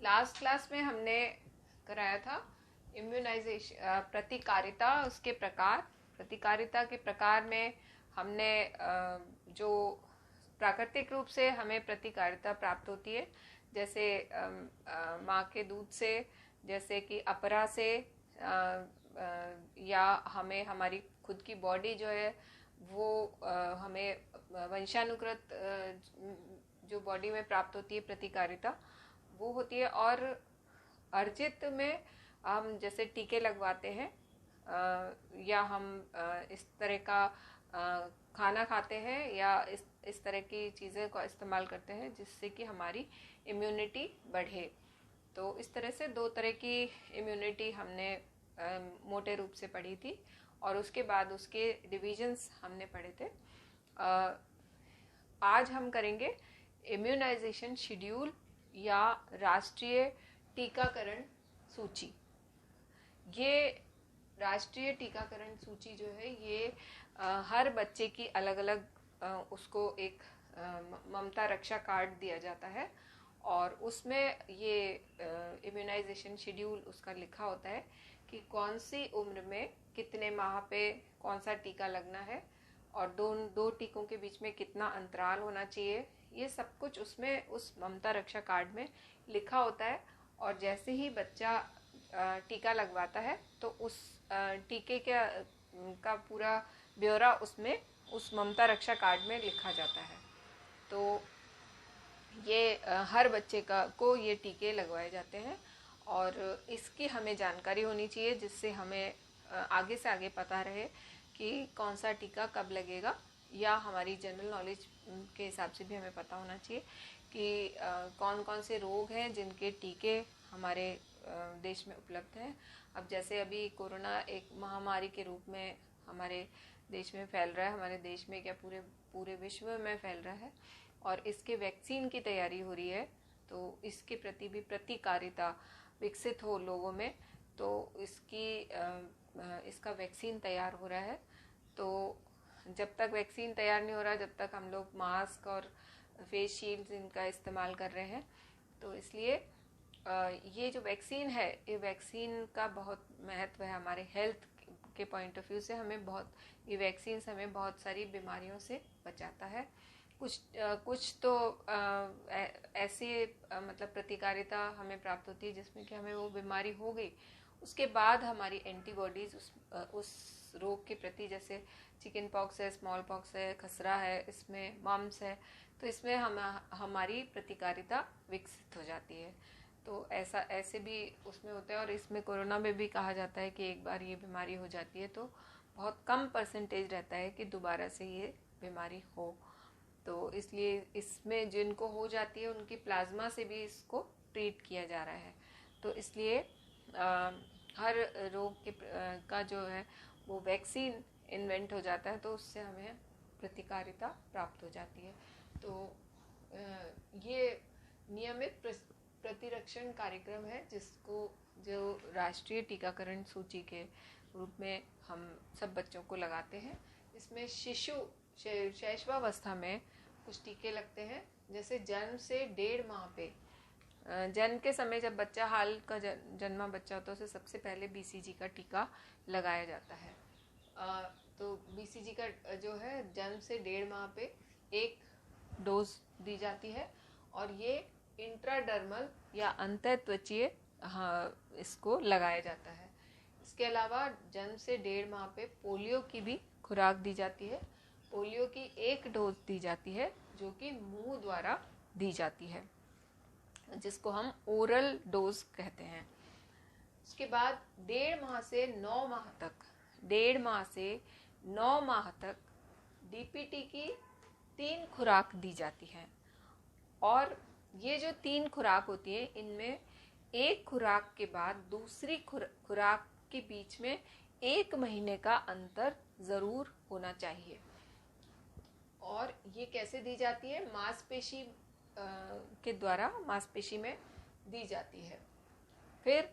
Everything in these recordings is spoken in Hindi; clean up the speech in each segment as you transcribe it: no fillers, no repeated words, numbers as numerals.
लास्ट क्लास में हमने कराया था इम्यूनाइजेशन, प्रतिकारिता, उसके प्रकार। प्रतिकारिता के प्रकार में हमने जो प्राकृतिक रूप से हमें प्रतिकारिता प्राप्त होती है, जैसे माँ के दूध से, जैसे कि अपरा से, या हमें हमारी खुद की बॉडी जो है वो हमें वंशानुगत जो बॉडी में प्राप्त होती है प्रतिकारिता वो होती है। और अर्जित में हम जैसे टीके लगवाते हैं, या हम इस तरह का खाना खाते हैं, या इस तरह की चीज़ें का इस्तेमाल करते हैं जिससे कि हमारी इम्यूनिटी बढ़े। तो इस तरह से दो तरह की इम्यूनिटी हमने मोटे रूप से पढ़ी थी, और उसके बाद उसके डिविजन्स हमने पढ़े थे। आज हम करेंगे इम्यूनाइजेशन शेड्यूल या राष्ट्रीय टीकाकरण सूची। ये राष्ट्रीय टीकाकरण सूची जो है ये हर बच्चे की अलग अलग उसको एक ममता रक्षा कार्ड दिया जाता है, और उसमें ये इम्यूनाइजेशन शेड्यूल उसका लिखा होता है कि कौन सी उम्र में कितने माह पे कौन सा टीका लगना है, और दो टीकों के बीच में कितना अंतराल होना चाहिए। ये सब कुछ उसमें उस ममता रक्षा कार्ड में लिखा होता है। और जैसे ही बच्चा टीका लगवाता है तो उस टीके का पूरा ब्यौरा उसमें उस ममता रक्षा कार्ड में लिखा जाता है। तो ये हर बच्चे को ये टीके लगवाए जाते हैं, और इसकी हमें जानकारी होनी चाहिए जिससे हमें आगे से आगे पता रहे कि कौन सा टीका कब लगेगा, या हमारी जनरल नॉलेज के हिसाब से भी हमें पता होना चाहिए कि कौन कौन से रोग हैं जिनके टीके हमारे देश में उपलब्ध हैं। अब जैसे अभी कोरोना एक महामारी के रूप में हमारे देश में फैल रहा है, हमारे देश में क्या पूरे विश्व में फैल रहा है, और इसके वैक्सीन की तैयारी हो रही है। तो इसके प्रति भी प्रतिकारिता विकसित हो लोगों में, तो इसका वैक्सीन तैयार हो रहा है। तो जब तक वैक्सीन तैयार नहीं हो रहा, जब तक हम लोग मास्क और फेस शील्ड्स इनका इस्तेमाल कर रहे हैं। तो इसलिए ये जो वैक्सीन है, ये वैक्सीन का बहुत महत्व है हमारे हेल्थ के पॉइंट ऑफ व्यू से। ये वैक्सीन हमें बहुत सारी बीमारियों से बचाता है। कुछ तो ऐसी मतलब प्रतिकारिता हमें प्राप्त होती है जिसमें कि हमें वो बीमारी हो गई, उसके बाद हमारी एंटीबॉडीज उस रोग के प्रति, जैसे चिकन पॉक्स है, स्मॉल पॉक्स है, खसरा है, इसमें मम्स है, तो इसमें हमारी प्रतिकारिता विकसित हो जाती है। तो ऐसे भी उसमें होता है। और इसमें कोरोना में भी कहा जाता है कि एक बार ये बीमारी हो जाती है तो बहुत कम परसेंटेज रहता है कि दोबारा से ये बीमारी हो। तो इसलिए इसमें जिनको हो जाती है उनकी प्लाज्मा से भी इसको ट्रीट किया जा रहा है। तो इसलिए हर रोग का जो है वो वैक्सीन इन्वेंट हो जाता है, तो उससे हमें प्रतिकारिता प्राप्त हो जाती है। तो ये नियमित प्रतिरक्षण कार्यक्रम है जो राष्ट्रीय टीकाकरण सूची के रूप में हम सब बच्चों को लगाते हैं। इसमें शैशवावस्था में कुछ टीके लगते हैं, जैसे जन्म से 1.5 माह पे, जन्म के समय जब बच्चा हाल का जन्मा बच्चा होता है उसे सबसे पहले BCG का टीका लगाया जाता है। तो BCG का जो है जन्म से 1.5 माह पे एक डोज दी जाती है, और ये इंट्राडर्मल या अंतःत्वचीय इसको लगाया जाता है। इसके अलावा जन्म से 1.5 माह पे पोलियो की भी खुराक दी जाती है। पोलियो की एक डोज दी जाती है जो कि मुंह द्वारा दी जाती है, जिसको हम ओरल डोज कहते हैं। उसके बाद 1.5 माह से 9 माह तक 1.5 माह से 9 माह तक DPT की 3 खुराक दी जाती है। और ये जो 3 खुराक होती है, इनमें एक खुराक के बाद दूसरी खुराक के बीच में 1 महीने का अंतर जरूर होना चाहिए। और ये कैसे दी जाती है? मांसपेशी के द्वारा मांसपेशी में दी जाती है। फिर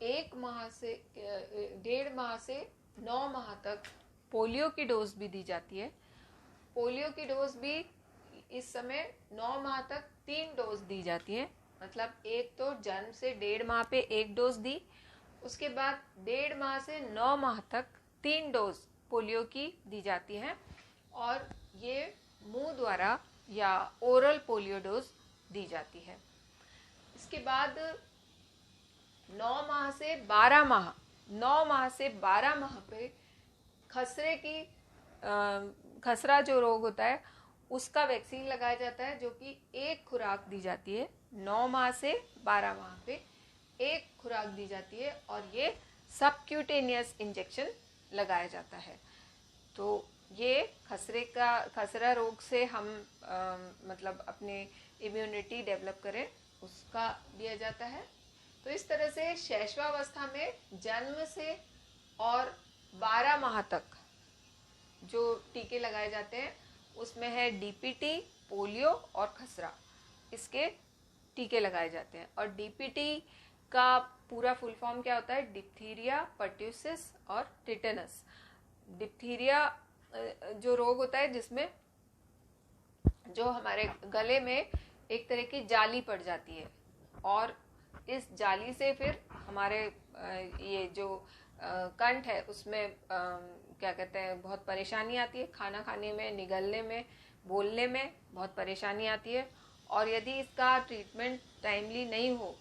1 माह से 1.5 माह से 9 माह तक पोलियो की डोज भी दी जाती है। पोलियो की डोज भी इस समय 9 माह तक 3 डोज दी जाती है। मतलब एक तो जन्म से 1.5 माह पे 1 डोज दी, उसके बाद 1.5 माह से 9 माह तक 3 डोज पोलियो की दी जाती हैं, और ये मुंह द्वारा या ओरल पोलियो डोज दी जाती है। इसके बाद 9 माह से 12 माह 9 माह से 12 माह पे खसरे की खसरा जो रोग होता है उसका वैक्सीन लगाया जाता है, जो कि एक खुराक दी जाती है। 9 माह से 12 माह पे एक खुराक दी जाती है, और ये सबक्यूटेनियस इंजेक्शन लगाया जाता है। तो ये खसरा रोग से हम मतलब अपने इम्यूनिटी डेवलप करें उसका दिया जाता है। तो इस तरह से शैशवावस्था में जन्म से और 12 माह तक जो टीके लगाए जाते हैं उसमें है डीपीटी, पोलियो और खसरा, इसके टीके लगाए जाते हैं। और डीपीटी का पूरा फुल फॉर्म क्या होता है? डिप्थीरिया, पर्ट्यूसिस और टिटेनस। डिप्थीरिया जो रोग होता है जिसमें जो हमारे गले में एक तरह की जाली पड़ जाती है, और इस जाली से फिर हमारे ये जो कंठ है उसमें क्या कहते हैं, बहुत परेशानी आती है, खाना खाने में, निगलने में, बोलने में बहुत परेशानी आती है। और यदि इसका ट्रीटमेंट टाइमली नहीं हो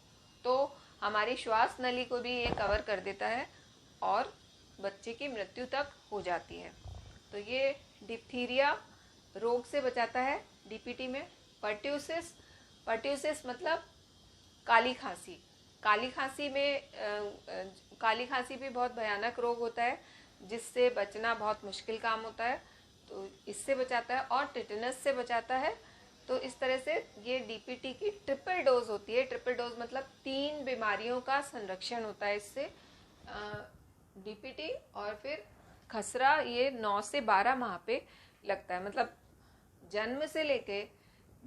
तो हमारी श्वास नली को भी ये कवर कर देता है और बच्चे की मृत्यु तक हो जाती है। तो ये डिप्थीरिया रोग से बचाता है डीपीटी में। पर्ट्यूसिस मतलब काली खांसी। काली खांसी में काली खांसी भी बहुत भयानक रोग होता है जिससे बचना बहुत मुश्किल काम होता है, तो इससे बचाता है। और टिटेनस से बचाता है। तो इस तरह से ये डीपीटी की ट्रिपल डोज होती है। ट्रिपल डोज मतलब 3 बीमारियों का संरक्षण होता है इससे। डीपीटी और फिर खसरा ये 9 से 12 माह पे लगता है, मतलब जन्म से लेके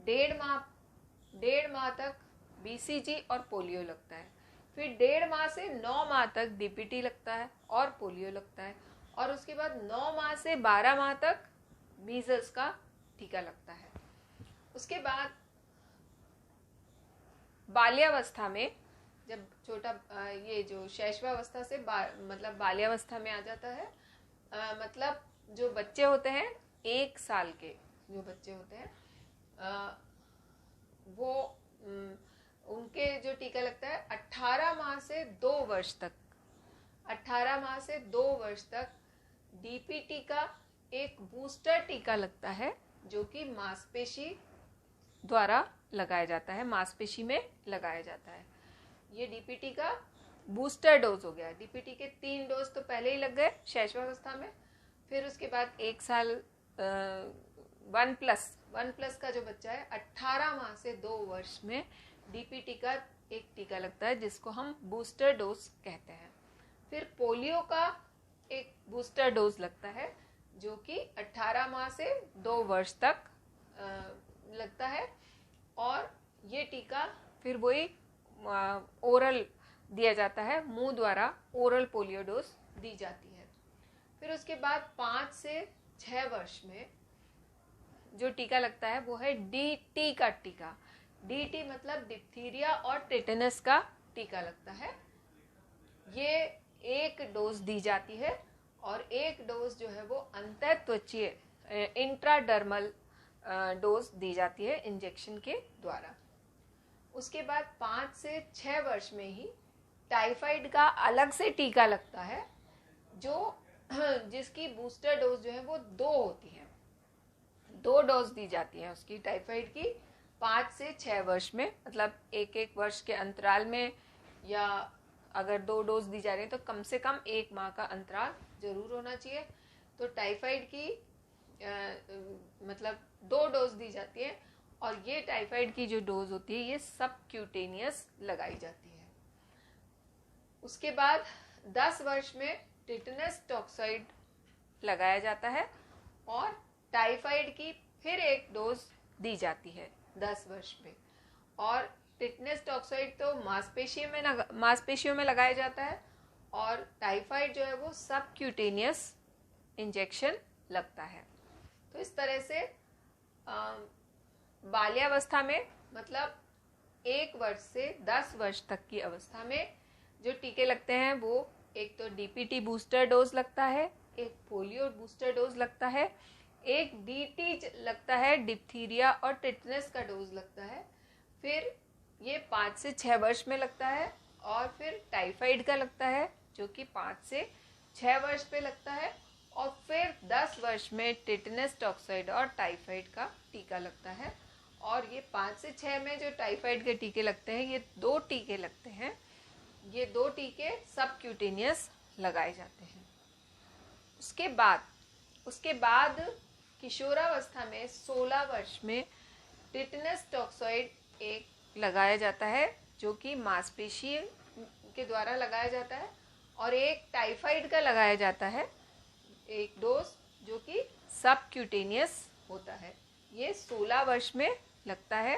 1.5 माह तक बीसीजी और पोलियो लगता है। फिर 1.5 माह से 9 माह तक डीपीटी लगता है और पोलियो लगता है, और उसके बाद 9 माह से 12 माह तक मीजल्स का टीका लगता है। उसके बाद बाल्यावस्था में जब छोटा ये जो शैशवावस्था से मतलब बाल्यावस्था में आ जाता है, मतलब जो बच्चे होते हैं 1 साल के जो बच्चे होते हैं वो उनके जो टीका लगता है 18 माह से 2 वर्ष तक। 18 माह से 2 वर्ष तक डीपीटी का एक बूस्टर टीका लगता है, जो कि मांसपेशी द्वारा लगाया जाता है, मांसपेशी में लगाया जाता है। ये डीपीटी का बूस्टर डोज हो गया। डीपीटी के 3 डोज तो पहले ही लग गए शैशवावस्था में। फिर उसके बाद 1 साल 1+ का जो बच्चा है 18 माह से 2 वर्ष में डीपीटी का एक टीका लगता है जिसको हम बूस्टर डोज कहते हैं। फिर पोलियो का एक बूस्टर डोज लगता है जो कि 18 माह से 2 वर्ष तक लगता है, और ये टीका फिर वही ओरल दिया जाता है, मुंह द्वारा ओरल पोलियो डोज दी जाती है। फिर उसके बाद 5 से 6 वर्ष में जो टीका लगता है वो है डीटी का टीका। डीटी मतलब डिप्थीरिया और टिटेनस का टीका लगता है। ये 1 डोज दी जाती है, और 1 डोज जो है वो अंतःत्वचीय इंट्राडर्मल डोज दी जाती है इंजेक्शन के द्वारा। उसके बाद 5 से 6 वर्ष में ही टाइफाइड का अलग से टीका लगता है, जो जिसकी बूस्टर डोज जो है वो 2 होती है। 2 डोज दी जाती है उसकी टाइफाइड की 5 से 6 वर्ष में, मतलब 1 वर्ष के अंतराल में, या अगर 2 डोज दी जा रही है तो कम से कम 1 माह का अंतराल जरूर होना चाहिए। तो टाइफाइड की मतलब 2 डोज दी जाती है, और ये टाइफाइड की जो डोज होती है ये सबक्यूटेनियस लगाई जाती है। उसके बाद 10 वर्ष में टिटेनस टॉक्साइड लगाया जाता है, और टाइफाइड की फिर 1 डोज दी जाती है 10 वर्ष में। और टिटेनस टॉक्साइड तो मांसपेशियों में लगाया जाता है, और टाइफाइड जो है वो सबक्यूटेनियस इंजेक्शन लगता है। तो इस तरह से बाल्यावस्था में मतलब 1 वर्ष से 10 वर्ष तक की अवस्था में जो टीके लगते हैं वो एक तो डीपीटी बूस्टर डोज लगता है, एक पोलियो बूस्टर डोज लगता है, एक डीटी लगता है, डिप्थीरिया और टिटनेस का डोज लगता है। फिर ये 5 से 6 वर्ष में लगता है, और फिर टाइफाइड का लगता है जो कि 5 से 6 वर्ष पे लगता है, और फिर 10 वर्ष में टिटनेस, टॉक्साइड और टाइफाइड का टीका लगता है। और ये 5 से 6 में जो टाइफाइड के टीके लगते हैं, ये 2 टीके लगते हैं। ये 2 टीके सबक्यूटेनियस लगाए जाते हैं। उसके बाद किशोरावस्था में 16 वर्ष में टिटनेस टॉक्साइड एक लगाया जाता है जो कि मांसपेशी के द्वारा लगाया जाता है, और एक टाइफाइड का लगाया जाता है, एक डोज जो कि सबक्यूटेनियस होता है। ये 16 वर्ष में लगता है।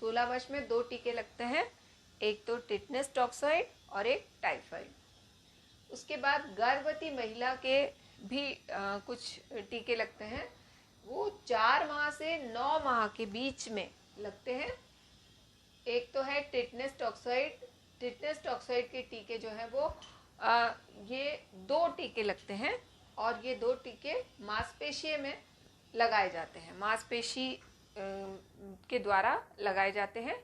16 वर्ष में 2 टीके लगते हैं, एक तो टिटनेस टॉक्साइड और एक टाइफाइड। उसके बाद गर्भवती महिला के भी कुछ टीके लगते हैं। वो 4 माह से 9 माह के बीच में लगते हैं। एक तो है टिटनेस टॉक्साइड। टिटनेस टॉक्साइड के टीके जो है वो ये 2 टीके लगते हैं, और ये 2 टीके मांसपेशी में लगाए जाते हैं, मांसपेशी के द्वारा लगाए जाते हैं।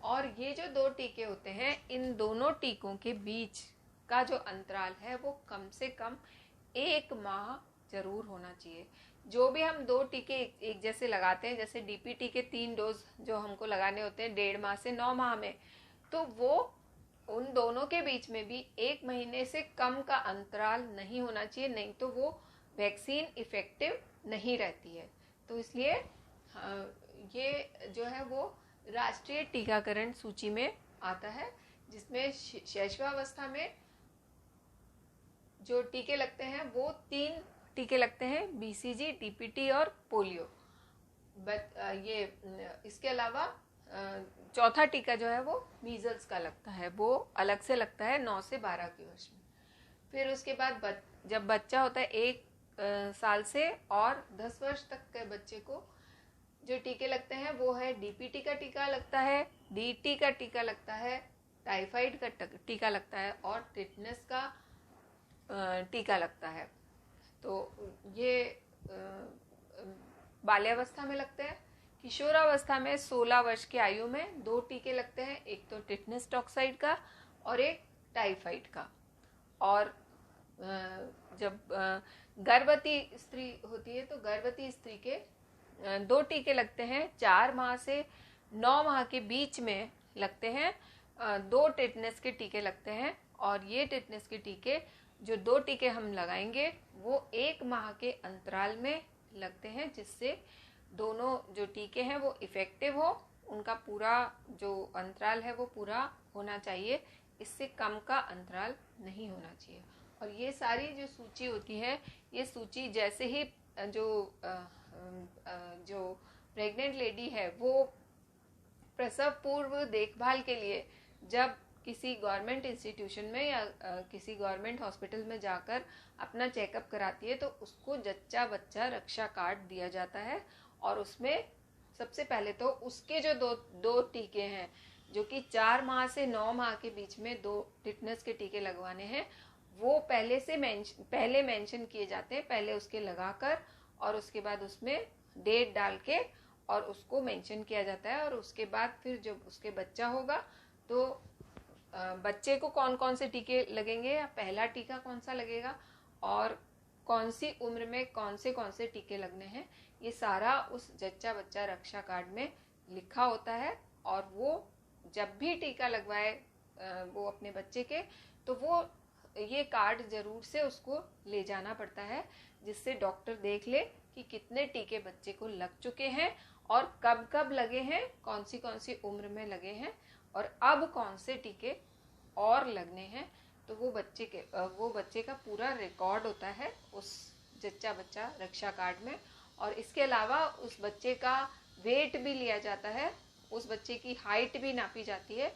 और ये जो 2 टीके होते हैं, इन दोनों टीकों के बीच का जो अंतराल है वो कम से कम 1 माह जरूर होना चाहिए। जो भी हम 2 टीके एक जैसे लगाते हैं, जैसे डीपीटी के 3 डोज जो हमको लगाने होते हैं 1.5 माह से 9 माह में, तो वो उन दोनों के बीच में भी 1 महीने से कम का अंतराल नहीं होना चाहिए, नहीं तो वो वैक्सीन इफेक्टिव नहीं रहती है। तो इसलिए ये जो है वो राष्ट्रीय टीकाकरण सूची में आता है, जिसमें शैशवावस्था में जो टीके लगते हैं वो 3 टीके लगते हैं, बीसीजी, डीपीटी और पोलियो। ये इसके अलावा चौथा टीका जो है वो मीजल्स का लगता है, वो अलग से लगता है 9 से 12 की वर्ष में। फिर उसके बाद जब बच्चा होता है 1 साल से और 10 वर्ष तक के बच्चे को जो टीके लगते हैं वो है डीपीटी का टीका लगता है, डीटी का टीका लगता है, टाइफाइड का टीका लगता है और टिटनेस का टीका लगता है। तो ये बाल्यावस्था में लगते हैं। किशोरावस्था में 16 वर्ष की आयु में 2 टीके लगते हैं, एक तो टिटनेस टॉक्साइड का और एक टाइफाइड का। और जब गर्भवती स्त्री होती है तो गर्भवती स्त्री के 2 टीके लगते हैं, 4 माह से 9 माह के बीच में लगते हैं। 2 टिटनेस के टीके लगते हैं, और ये टिटनेस के टीके जो 2 टीके हम लगाएंगे वो 1 माह के अंतराल में लगते हैं, जिससे दोनों जो टीके हैं वो इफेक्टिव हो। उनका पूरा जो अंतराल है वो पूरा होना चाहिए, इससे कम का अंतराल नहीं होना चाहिए। और ये सारी जो सूची होती है, ये सूची जैसे ही जो प्रेग्नेंट लेडी है वो प्रसव पूर्व देखभाल के लिए जब किसी गवर्नमेंट इंस्टीट्यूशन में या किसी गवर्नमेंट हॉस्पिटल में जाकर अपना चेकअप कराती है, तो उसको जच्चा बच्चा रक्षा कार्ड दिया जाता है। और उसमें सबसे पहले तो उसके जो दो टीके हैं, जो कि 4 माह से 9 माह के बीच में 2 टिटनेस के टीके लगवाने हैं, वो पहले मेंशन किए जाते हैं, पहले उसके लगाकर और उसके बाद उसमें डेट डाल के और उसको मेंशन किया जाता है। और उसके बाद फिर जब उसके बच्चा होगा तो बच्चे को कौन कौन से टीके लगेंगे या पहला टीका कौन सा लगेगा और कौन सी उम्र में कौन से टीके लगने हैं, ये सारा उस जच्चा बच्चा रक्षा कार्ड में लिखा होता है। और वो जब भी टीका लगवाए वो अपने बच्चे के, तो वो ये कार्ड जरूर से उसको ले जाना पड़ता है, जिससे डॉक्टर देख ले कि कितने टीके बच्चे को लग चुके हैं और कब कब लगे हैं, कौन सी उम्र में लगे हैं और अब कौन से टीके और लगने हैं। तो वो बच्चे का पूरा रिकॉर्ड होता है उस जच्चा बच्चा रक्षा कार्ड में। और इसके अलावा उस बच्चे का वेट भी लिया जाता है, उस बच्चे की हाइट भी नापी जाती है